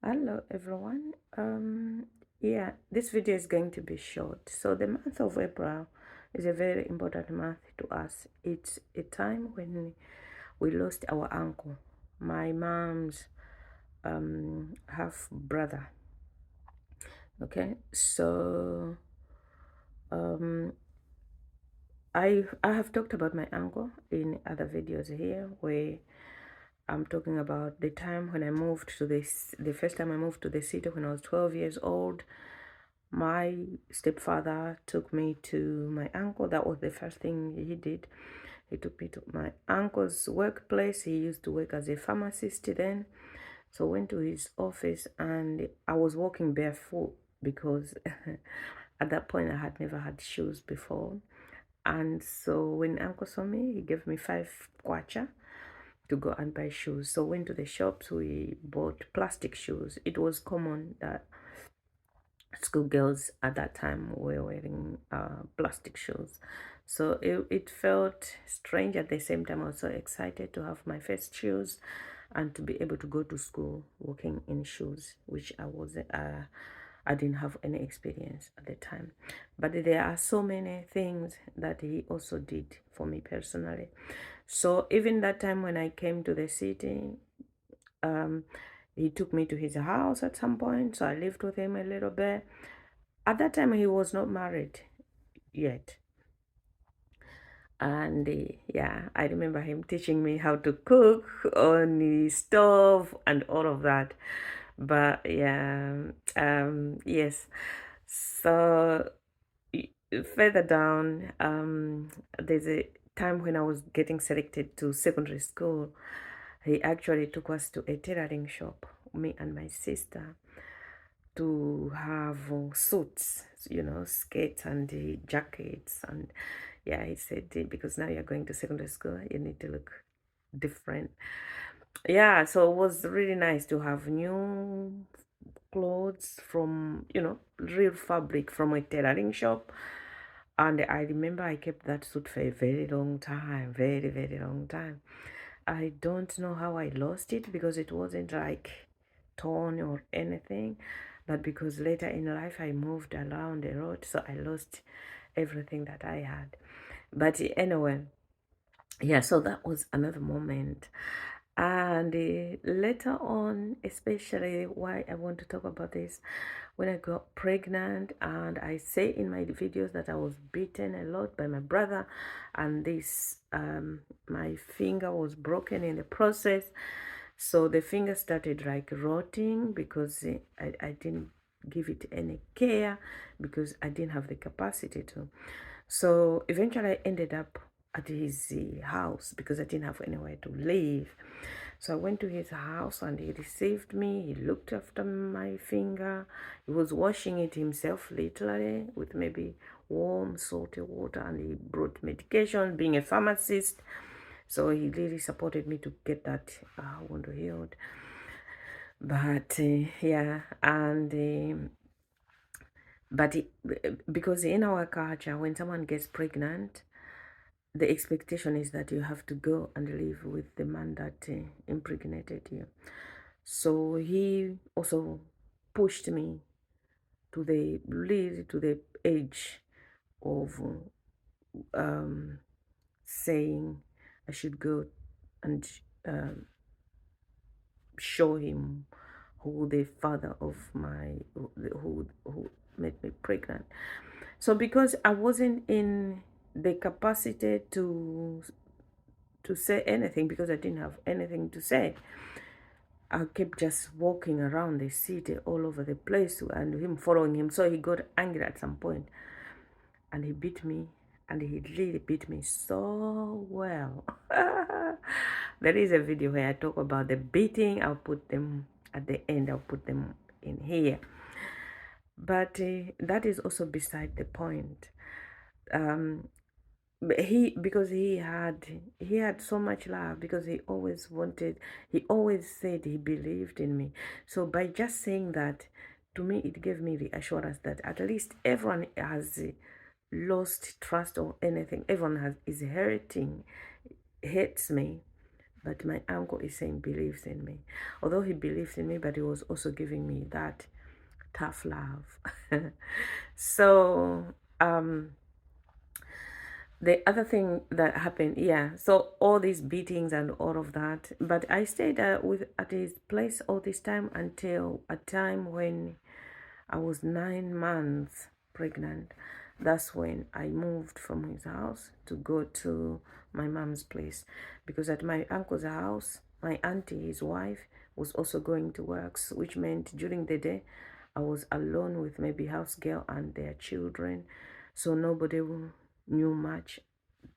Hello everyone. Yeah, this video is going to be short. So the month of April is a very important month to us. It's a time when we lost our uncle, my mom's half brother. Okay, so um I have talked about my uncle in other videos here where I'm talking about the time when I moved to the first time I moved to the city when I was 12 years old. My stepfather took me to my uncle. That was the first thing he did. He took me to my uncle's workplace. He used to work as a pharmacist then. So I went to his office and I was walking barefoot because at that point I had never had shoes before. And so when uncle saw me, he gave me 5 kwacha to go and buy shoes. So went to the shops, we bought plastic shoes. It was common that schoolgirls at that time were wearing plastic shoes. So it felt strange at the same time. I was so excited to have my first shoes and to be able to go to school walking in shoes, which I didn't have any experience at the time. But there are so many things that he also did for me personally. So even that time when I came to the city, um, he took me to his house at some point. So I lived with him a little bit. At that time, he was not married yet. And yeah, I remember him teaching me how to cook on the stove and all of that. But yeah, yes. So further down, there's a time when I was getting selected to secondary school. He actually took us to a tailoring shop, me and my sister, to have suits, skirts and jackets. And yeah, he said, because now you're going to secondary school, you need to look different. Yeah, so it was really nice to have new clothes from, real fabric from a tailoring shop. And I remember I kept that suit for a very long time, very, very long time. I don't know how I lost it because it wasn't like torn or anything, but because later in life I moved around a lot, so I lost everything that I had. But anyway, yeah, so that was another moment. And later on, especially why I want to talk about this, when I got pregnant, and I say in my videos that I was beaten a lot by my brother, and this my finger was broken in the process. So the finger started like rotting because I didn't give it any care because I didn't have the capacity to. So eventually I ended up at his house because I didn't have anywhere to live. So I went to his house and he received me. He looked after my finger. He was washing it himself literally with maybe warm salty water, and he brought medication, being a pharmacist. So he really supported me to get that wound healed. But yeah, and because in our culture, when someone gets pregnant, the expectation is that you have to go and live with the man that impregnated you. So he also pushed me to the age of saying I should go and um, show him who the father of who made me pregnant. So because I wasn't in the capacity to say anything because I didn't have anything to say, I kept just walking around the city all over the place and him following him. So he got angry at some point and he beat me, and he really beat me so well. There is a video where I talk about the beating. I'll put them at the end, I'll put them in here. But that is also beside the point. But because he had so much love, because he always said he believed in me. So by just saying that, to me it gave me the assurance that at least everyone has lost trust or anything, everyone is hates me, But my uncle is saying believes in me. Although he believes in me, but he was also giving me that tough love. So the other thing that happened, yeah, so all these beatings and all of that, but I stayed at his place all this time until a time when I was 9 months pregnant. That's when I moved from his house to go to my mom's place, because at my uncle's house, my auntie, his wife, was also going to work, which meant during the day I was alone with maybe house girl and their children, so nobody knew much.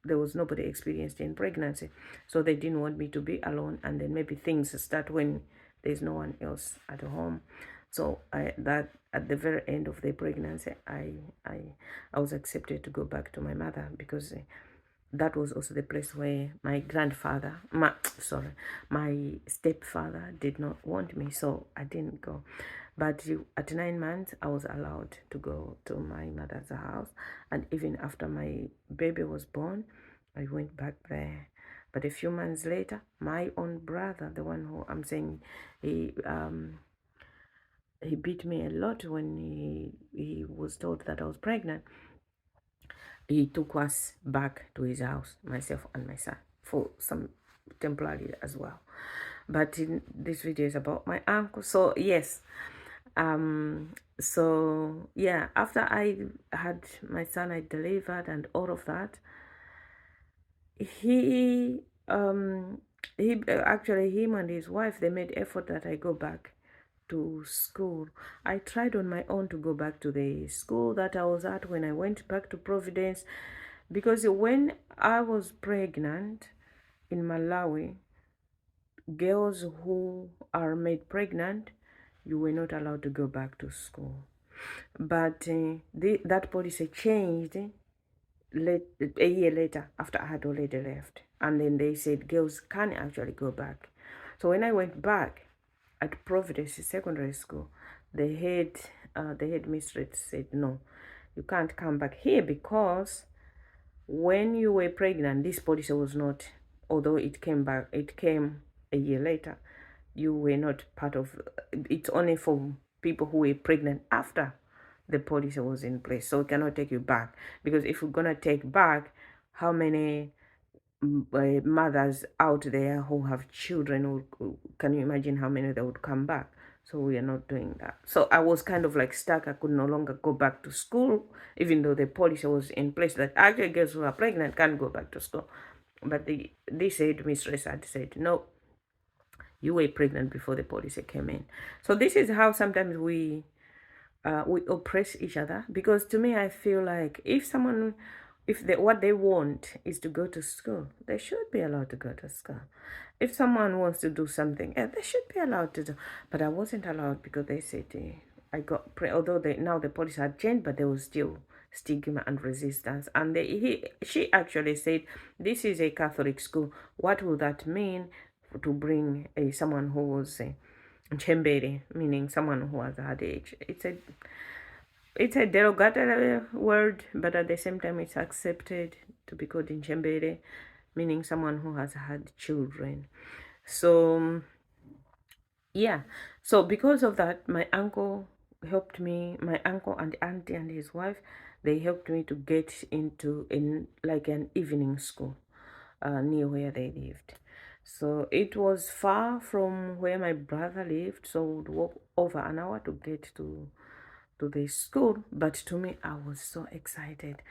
There was nobody experienced in pregnancy, so they didn't want me to be alone, and then maybe things start when there's no one else at home. So that at the very end of the pregnancy, I was accepted to go back to my mother, because that was also the place where my grandfather, my stepfather did not want me, so I didn't go. But at 9 months, I was allowed to go to my mother's house, and even after my baby was born, I went back there. But a few months later, my own brother, the one who I'm saying, he beat me a lot when he was told that I was pregnant. He took us back to his house, myself and my son, for some temporary as well. But in this video is about my uncle. So yes, so yeah, after I had my son, I delivered and all of that, he actually, him and his wife, they made effort that I go back to school. I tried on my own to go back to the school that I was at when I went back to Providence, because when I was pregnant in Malawi, girls who are made pregnant, you were not allowed to go back to school. But that policy changed a year later, after I had already left. And then they said girls can actually go back. So when I went back at Providence Secondary School, the head mistress said, no, you can't come back here, because when you were pregnant, this policy was not, although it came a year later, you were not part of, it's only for people who were pregnant after the policy was in place. So we cannot take you back, because if we're gonna take back, how many mothers out there who have children, can you imagine how many that would come back? So we are not doing that. So I was kind of like stuck. I could no longer go back to school, even though the policy was in place that actually girls who are pregnant can't go back to school. But they said, mistress had said, no, you were pregnant before the policy came in. So this is how sometimes we oppress each other, because to me, I feel like if what they want is to go to school, they should be allowed to go to school. If someone wants to do something, they should be allowed to do. But I wasn't allowed, because they said I got although now the policy had changed, but there was still stigma and resistance. And she actually said, this is a Catholic school. What will that mean to bring someone who was Chembere, meaning someone who has had age? It's a derogatory word, but at the same time, it's accepted to be called Nchembere, meaning someone who has had children. So yeah, so because of that, my uncle helped me. My uncle and auntie and his wife, they helped me to get into like an evening school near where they lived. So it was far from where my brother lived, so we would walk over an hour to get to the school. But to me, I was so excited,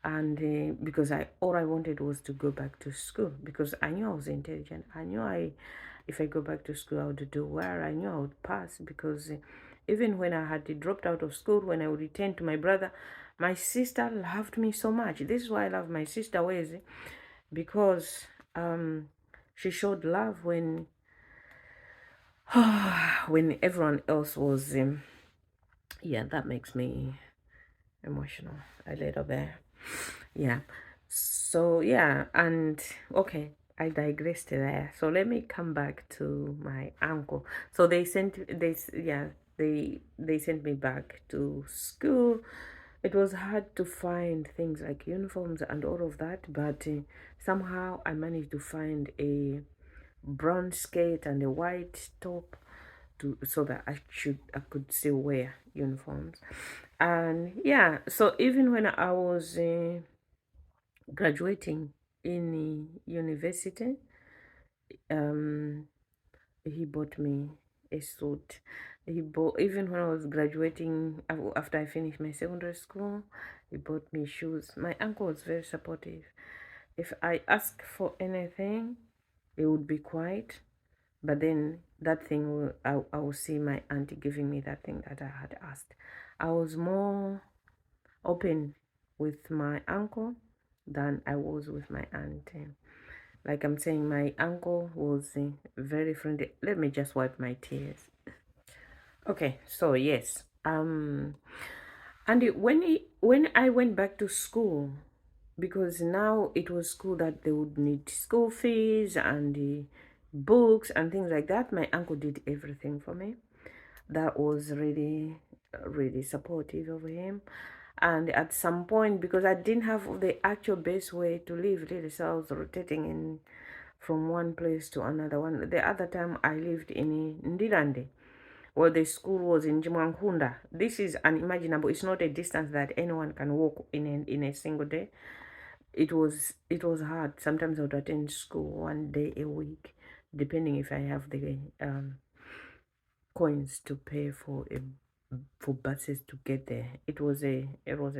and because all I wanted was to go back to school, because I knew I was intelligent. I knew if I go back to school, I would do well. I knew I would pass, because even when I had dropped out of school, when I would return to my brother, my sister loved me so much. This is why I love my sister Wezi, because she showed love when when everyone else was yeah, that makes me emotional a little bit. Yeah, so yeah, and okay, I digressed there. So let me come back to my uncle. So they sent me back to school. It was hard to find things like uniforms and all of that, but somehow I managed to find a brown skirt and a white top so that I could still wear uniforms. And yeah, so even when I was graduating in university, um he bought me a suit. He bought, even when I was graduating, after I finished my secondary school, he bought me shoes. My uncle was very supportive. If I asked for anything, it would be quiet. But then that thing, I will see my auntie giving me that thing that I had asked. I was more open with my uncle than I was with my auntie. Like I'm saying, my uncle was very friendly. Let me just wipe my tears. Okay, so yes. And when I went back to school, because now it was school that they would need school fees and the books and things like that. My uncle did everything for me. That was really, really supportive of him. And at some point, because I didn't have the actual best way to live, really, so I was rotating in from one place to another one. The other time I lived in Ndilande, where the school was in Jimwankunda. This is unimaginable. It's not a distance that anyone can walk in a single day. It was hard. Sometimes I would attend school one day a week, depending if I have the coins to pay for buses to get there. It was a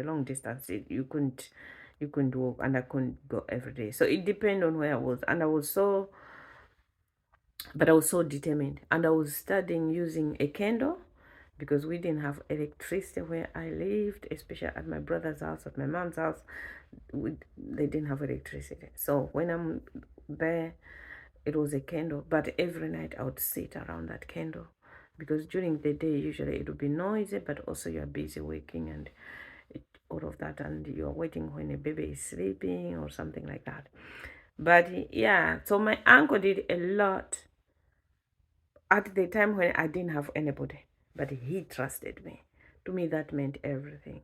long distance. You couldn't walk, and I couldn't go every day. So it depended on where I was, and I was so determined, and I was studying using a candle because we didn't have electricity where I lived, especially at my brother's house, at my mom's house. They didn't have electricity. So when I'm there, it was a candle, but every night I would sit around that candle because during the day, usually it would be noisy, but also you're busy working and all of that, and you're waiting when a baby is sleeping or something like that. But yeah, so my uncle did a lot at the time when I didn't have anybody, but he trusted me. To me, that meant everything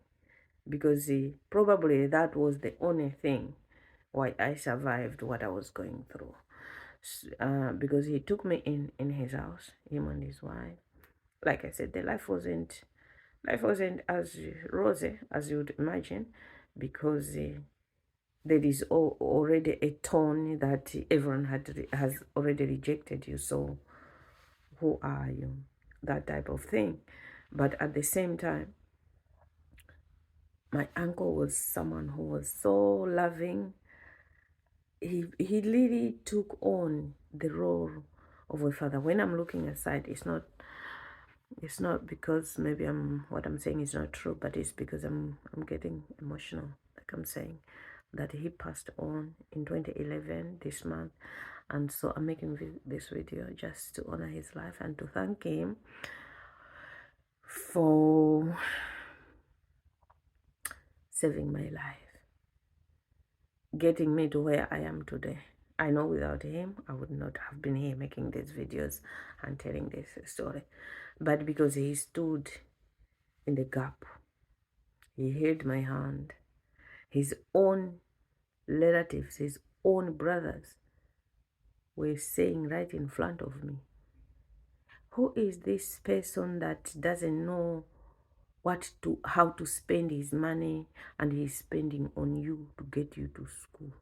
because probably that was the only thing why I survived what I was going through. Because he took me in his house, him and his wife. Like I said, the life wasn't as rosy as you would imagine, because there is already a tone that everyone has already rejected you. So who are you? That type of thing. But at the same time, my uncle was someone who was so loving. He really took on the role of a father. When I'm looking aside, it's not because maybe what I'm saying is not true, but it's because I'm getting emotional. Like I'm saying that he passed on in 2011 this month, and so I'm making this video just to honor his life and to thank him for saving my life, getting me to where I am today. I know without him, I would not have been here making these videos and telling this story. But because he stood in the gap, he held my hand. His own relatives, his own brothers were saying right in front of me, who is this person that doesn't know how to spend his money, and he's spending on you to get you to school?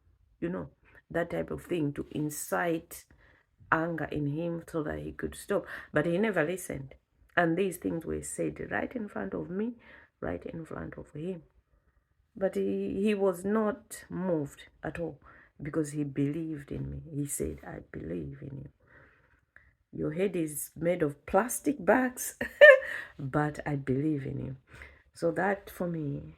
You know, that type of thing, to incite anger in him so that he could stop. But he never listened. And these things were said right in front of me, right in front of him. But he was not moved at all because he believed in me. He said, I believe in you. Your head is made of plastic bags, but I believe in you. So that for me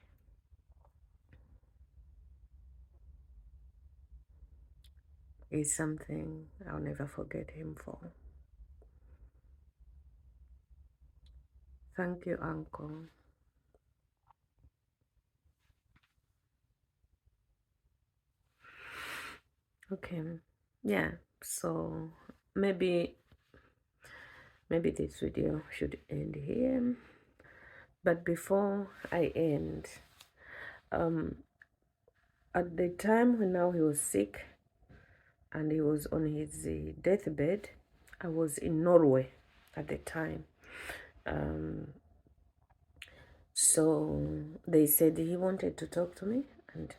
is something I'll never forget him for. Thank you, Uncle. Okay. Yeah. So maybe this video should end here. But before I end, at the time when now he was sick, and he was on his deathbed. I was in Norway at the time. Um, so they said he wanted to talk to me, and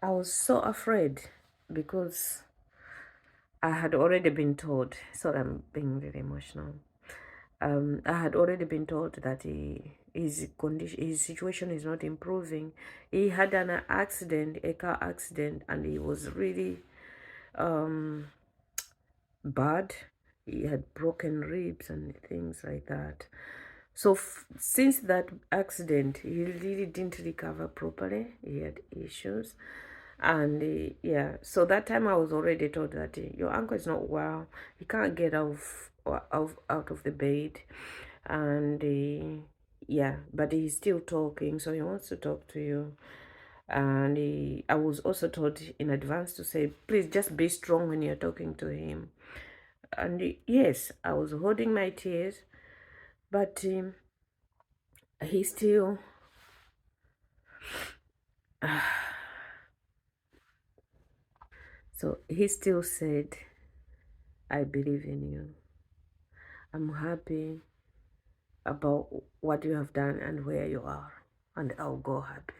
I was so afraid because I had already been told. Sorry, I'm being very emotional. I had already been told that his condition, his situation is not improving. He had an accident, a car accident, and he was really um, bad. He had broken ribs and things like that. So since that accident, he really didn't recover properly. He had issues, and yeah. So that time I was already told that your uncle is not well. He can't get out of the bed, and yeah. But he's still talking, so he wants to talk to you. And I was also told in advance to say, please just be strong when you're talking to him. And yes, I was holding my tears, but he still so he still said, I believe in you. I'm happy about what you have done and where you are, and I'll go happy.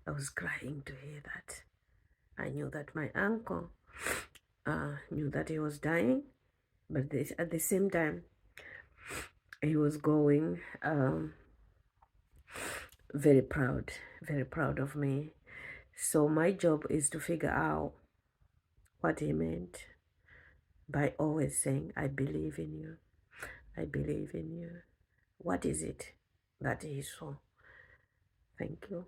I was crying to hear that. I knew that my uncle knew that he was dying, but at the same time, he was going very proud of me. So my job is to figure out what he meant by always saying, I believe in you. I believe in you. What is it that he saw? Thank you.